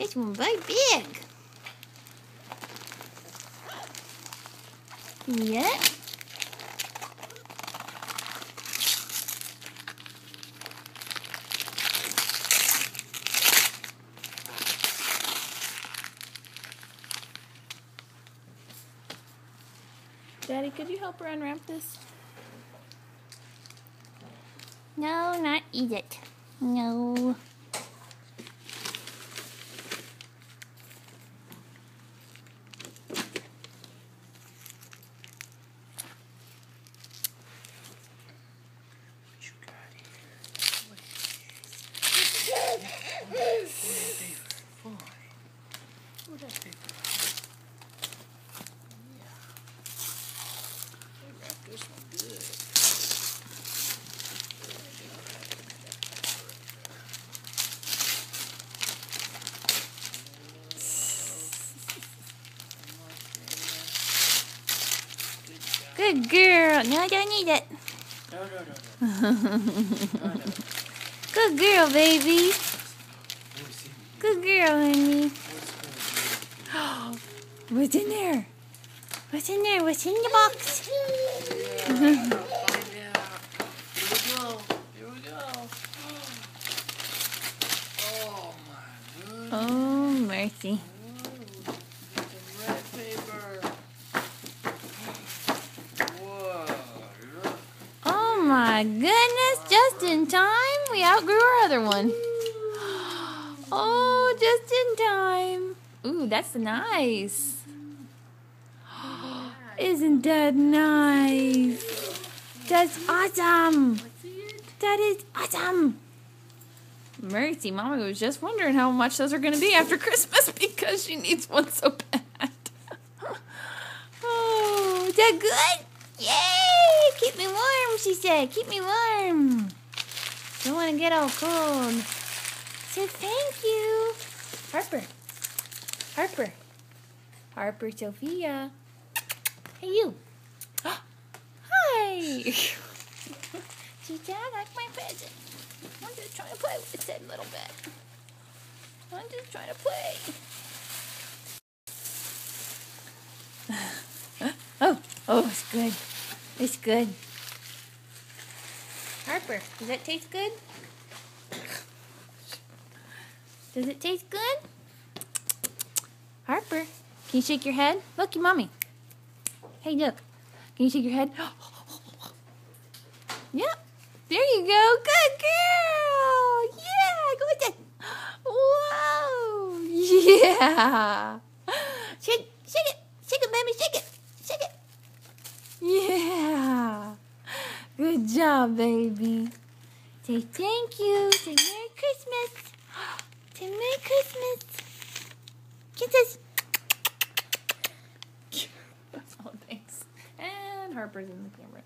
This one's very big. Yeah. Daddy, could you help her unwrap this? No, not eat it. No. You got it. What is this? Fine. What that paper? Yeah. They wrap this one good. Good girl. No, I don't eat it. No. Good girl, baby. What's in Good girl, honey. What's What's in there? What's in there? What's in the box? Find out. Here we go. Oh my goodness. Oh, mercy. Some red paper. Whoa, look. Oh my goodness, just in time. We outgrew our other one. Oh, just in time. Ooh, that's nice. Isn't that nice? That's awesome. That is awesome. Mercy, Mama was just wondering how much those are going to be after Christmas because she needs one so bad. Oh, is that good? Yay! Keep me warm, she said. Keep me warm. Don't want to get all cold. So thank you. Harper. Harper. Harper Sophia. Hey, you. Hi. She said, I like my present. I'm just trying to play with it a little bit. I'm just trying to play. Oh, it's good. It's good. Harper, does that taste good? Does it taste good? Harper, can you shake your head? Look, your mommy. Hey, look. Can you shake your head? Yeah. There you go. Good girl. Yeah. Go with it. Whoa. Yeah. Shake it. Shake it, baby. Shake it. Shake it. Yeah. Good job, baby. Say thank you. Say Merry Christmas. Say Merry Christmas. Kisses. Oh, thanks. And Harper's in the camera.